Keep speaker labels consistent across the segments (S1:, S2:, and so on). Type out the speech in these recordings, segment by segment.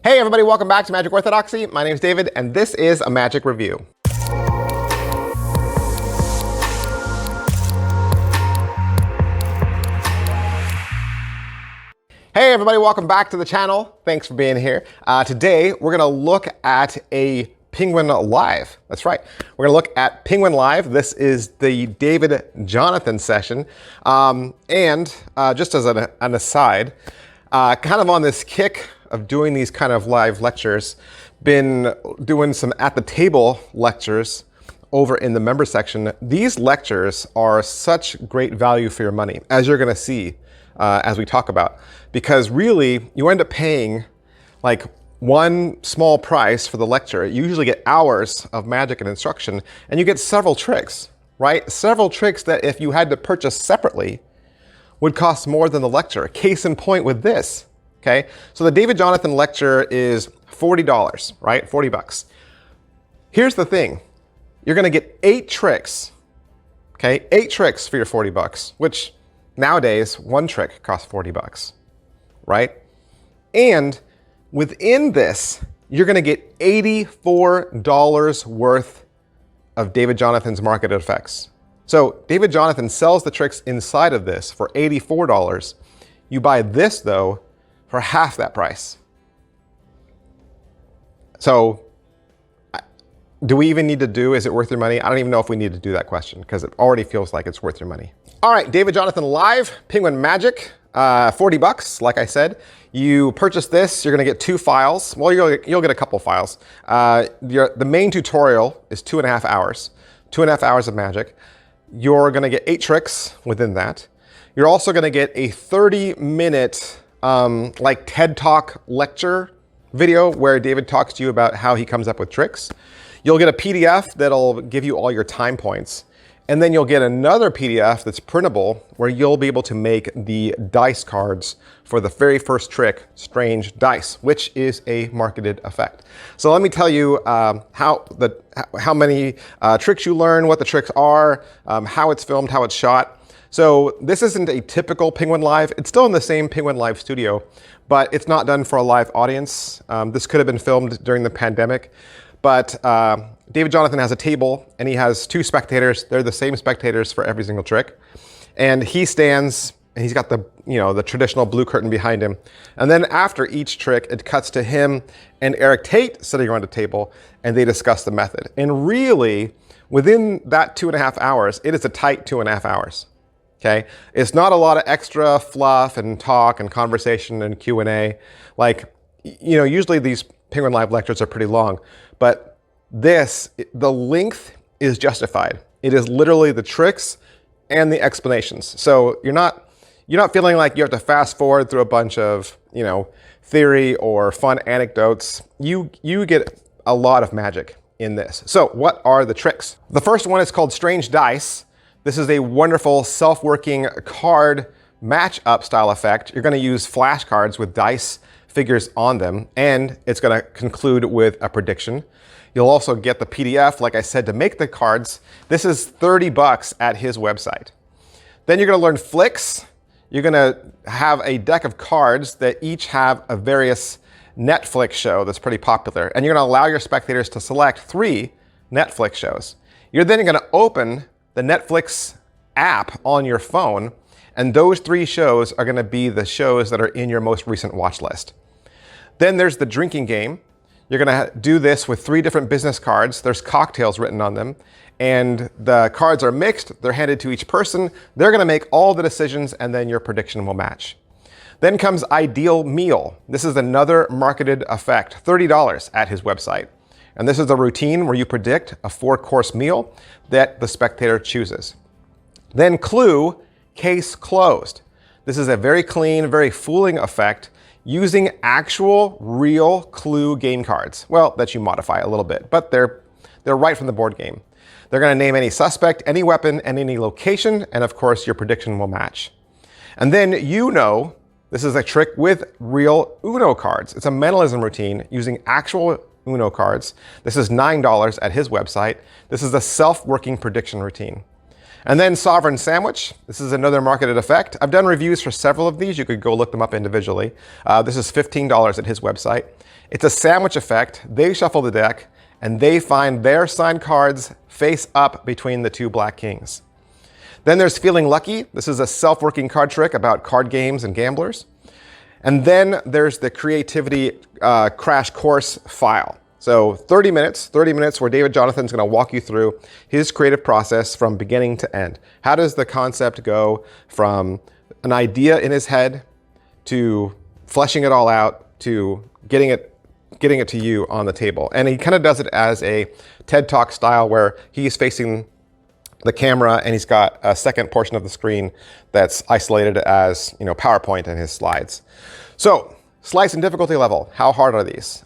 S1: Hey everybody, welcome back to Magic Orthodoxy. My name is David, and this is a Magic Review. Hey everybody, welcome back to the channel. Thanks for being here. Today, we're gonna look at a Penguin Live. That's right. We're gonna look at Penguin Live. This is the David Jonathan session. Just as an aside, kind of on this kick of doing these kind of live lectures, been doing some at the table lectures over in the member section. These lectures are such great value for your money, as you're gonna see as we talk about, because really you end up paying like one small price for the lecture. You usually get hours of magic and instruction, and you get several tricks, right? Several tricks that if you had to purchase separately would cost more than the lecture. Case in point with this. Okay, so the David Jonathan lecture is $40, right? 40 bucks. Here's the thing. You're gonna get 8 tricks, okay? 8 tricks for your 40 bucks, which nowadays, one trick costs 40 bucks, right? And within this, you're gonna get $84 worth of David Jonathan's marketed effects. So David Jonathan sells the tricks inside of this for $84. You buy this though, for half that price. So do we even need to do, is it worth your money? I don't even know if we need to do that question because it already feels like it's worth your money. All right, David Jonathan Live, Penguin Magic, 40 bucks, like I said. You purchase this, you're gonna get 2 files. Well, you'll get a couple files. The main tutorial is 2.5 hours, 2.5 hours of magic. You're gonna get 8 tricks within that. You're also gonna get a 30-minute like TED Talk lecture video where David talks to you about how he comes up with tricks. You'll get a PDF that'll give you all your time points. And then you'll get another PDF that's printable where you'll be able to make the dice cards for the very first trick, Strange Dice, which is a marketed effect. So let me tell you how many tricks you learn, what the tricks are, how it's filmed, how it's shot. So this isn't a typical Penguin Live. It's still in the same Penguin Live studio, but it's not done for a live audience. This could have been filmed during the pandemic, but David Jonathan has a table and he has 2 spectators. They're the same spectators for every single trick. And he stands and he's got the, the traditional blue curtain behind him. And then after each trick, it cuts to him and Eric Tate sitting around a table and they discuss the method. And really, within that 2.5 hours, it is a tight 2.5 hours. Okay, it's not a lot of extra fluff and talk and conversation and Q&A. Like, usually these Penguin Live lectures are pretty long, but the length is justified. It is literally the tricks and the explanations. So you're not feeling like you have to fast forward through a bunch of, theory or fun anecdotes. You get a lot of magic in this. So what are the tricks? The first one is called Strange Dice. This is a wonderful self-working card match-up style effect. You're gonna use flashcards with dice figures on them, and it's gonna conclude with a prediction. You'll also get the PDF, like I said, to make the cards. This is 30 bucks at his website. Then you're gonna learn flicks. You're gonna have a deck of cards that each have a various Netflix show that's pretty popular, and you're gonna allow your spectators to select 3 Netflix shows. You're then gonna open the Netflix app on your phone, and those 3 shows are gonna be the shows that are in your most recent watch list. Then there's the drinking game. You're gonna do this with 3 different business cards. There's cocktails written on them, and the cards are mixed. They're handed to each person. They're gonna make all the decisions, and then your prediction will match. Then comes Ideal Meal. This is another marketed effect, $30 at his website. And this is a routine where you predict a 4-course meal that the spectator chooses. Then Clue, Case Closed. This is a very clean, very fooling effect using actual, real Clue game cards. Well, that you modify a little bit, but they're right from the board game. They're gonna name any suspect, any weapon, and any location, and of course your prediction will match. And then this is a trick with real Uno cards. It's a mentalism routine using actual Uno cards. This is $9 at his website. This is a self-working prediction routine. And then Sovereign Sandwich. This is another marketed effect. I've done reviews for several of these. You could go look them up individually. This is $15 at his website. It's a sandwich effect. They shuffle the deck, and they find their signed cards face up between the two black kings. Then there's Feeling Lucky. This is a self-working card trick about card games and gamblers. And then there's the Creativity Crash Course file. So 30 minutes where David Jonathan's gonna walk you through his creative process from beginning to end. How does the concept go from an idea in his head to fleshing it all out to getting it to you on the table? And he kind of does it as a TED Talk style where he's facing the camera and he's got a second portion of the screen that's isolated as, you know, PowerPoint and his slides. So slice and difficulty level, how hard are these?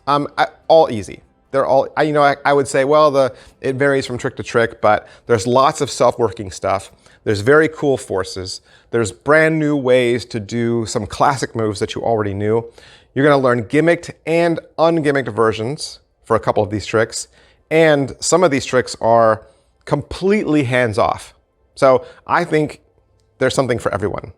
S1: All easy. They're all, I would say, well, it varies from trick to trick, but there's lots of self-working stuff. There's very cool forces. There's brand new ways to do some classic moves that you already knew. You're gonna learn gimmicked and ungimmicked versions for a couple of these tricks. And some of these tricks are completely hands-off. So I think there's something for everyone.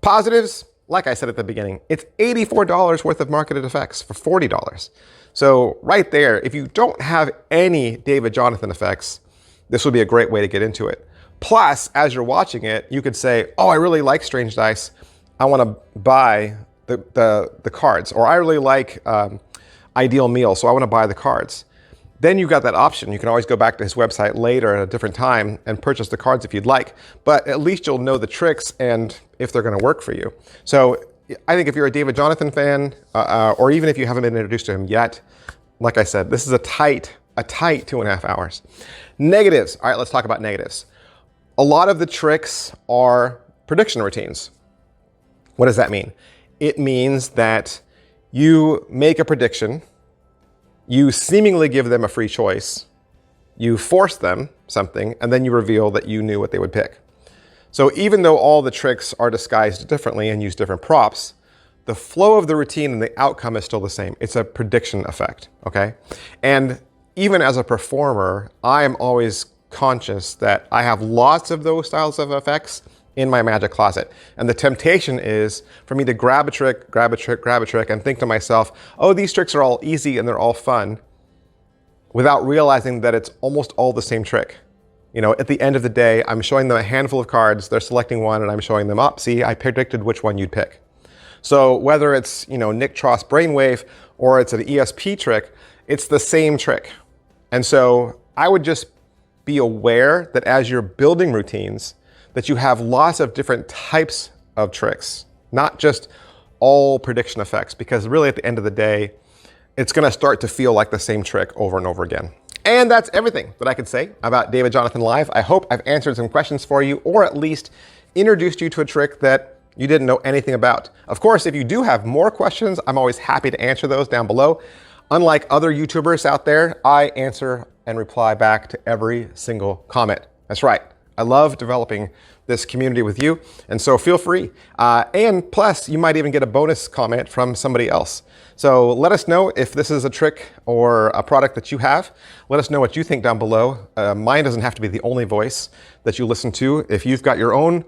S1: Positives, like I said at the beginning, it's $84 worth of marketed effects for $40. So right there, if you don't have any David Jonathan effects, this would be a great way to get into it. Plus, as you're watching it, you could say, oh, I really like Strange Dice. I want to buy the cards. Or I really like Ideal Meal, so I want to buy the cards. Then you've got that option. You can always go back to his website later at a different time and purchase the cards if you'd like. But at least you'll know the tricks and if they're going to work for you. So I think if you're a David Jonathan fan, or even if you haven't been introduced to him yet, like I said, this is a tight 2.5 hours. Negatives. All right, let's talk about negatives. A lot of the tricks are prediction routines. What does that mean? It means that you make a prediction, you seemingly give them a free choice, you force them something, and then you reveal that you knew what they would pick. So even though all the tricks are disguised differently and use different props, the flow of the routine and the outcome is still the same. It's a prediction effect, okay? And even as a performer, I am always conscious that I have lots of those styles of effects in my magic closet. And the temptation is for me to grab a trick, and think to myself, oh, these tricks are all easy and they're all fun, without realizing that it's almost all the same trick. You know, at the end of the day, I'm showing them a handful of cards, they're selecting one, and I'm showing them up. See, I predicted which one you'd pick. So whether it's, you know, Nick Tross Brainwave or it's an ESP trick, it's the same trick. And so I would just be aware that as you're building routines, that you have lots of different types of tricks, not just all prediction effects, because really at the end of the day, it's gonna start to feel like the same trick over and over again. And that's everything that I could say about David Jonathan Live. I hope I've answered some questions for you, or at least introduced you to a trick that you didn't know anything about. Of course, if you do have more questions, I'm always happy to answer those down below. Unlike other YouTubers out there, I answer and reply back to every single comment. That's right. I love developing this community with you, and so feel free. And plus, you might even get a bonus comment from somebody else. So let us know if this is a trick or a product that you have. Let us know what you think down below. Mine doesn't have to be the only voice that you listen to. If you've got your own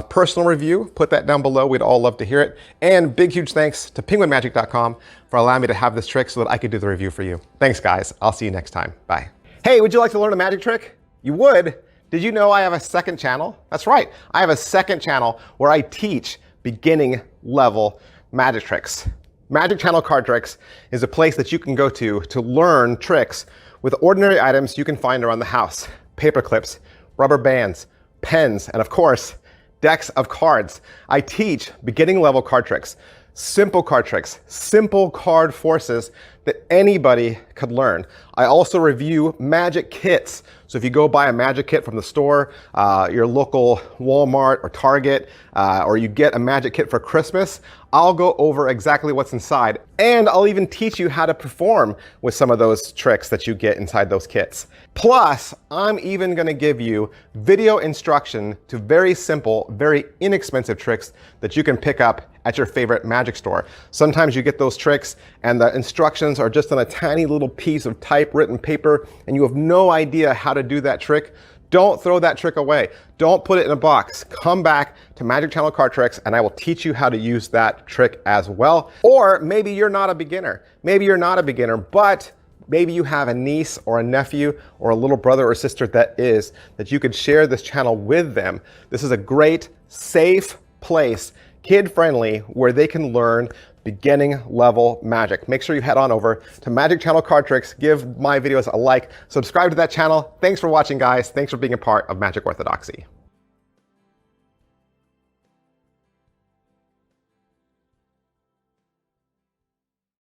S1: personal review, put that down below. We'd all love to hear it. And big, huge thanks to penguinmagic.com for allowing me to have this trick so that I could do the review for you. Thanks, guys. I'll see you next time. Bye. Hey, would you like to learn a magic trick? You would? Did you know I have a second channel? That's right. I have a second channel where I teach beginning level magic tricks. Magic Channel Card Tricks is a place that you can go to learn tricks with ordinary items you can find around the house. Paper clips, rubber bands, pens, and of course, decks of cards. I teach beginning level card tricks, simple card forces that anybody could learn. I also review magic kits. So if you go buy a magic kit from the store, your local Walmart or Target, or you get a magic kit for Christmas, I'll go over exactly what's inside. And I'll even teach you how to perform with some of those tricks that you get inside those kits. Plus, I'm even gonna give you video instruction to very simple, very inexpensive tricks that you can pick up at your favorite magic store. Sometimes you get those tricks and the instructions are just on a tiny little piece of typewritten paper and you have no idea how to do that trick. Don't throw that trick away. Don't put it in a box. Come back to Magic Channel Card Tricks and I will teach you how to use that trick as well. Or maybe you're not a beginner. Maybe you're not a beginner, but maybe you have a niece or a nephew or a little brother or sister that you could share this channel with them. This is a great, safe place, kid-friendly, where they can learn beginning level magic. Make sure you head on over to Magic Channel Card Tricks, give my videos a like, subscribe to that channel. Thanks for watching, guys. Thanks for being a part of Magic Orthodoxy.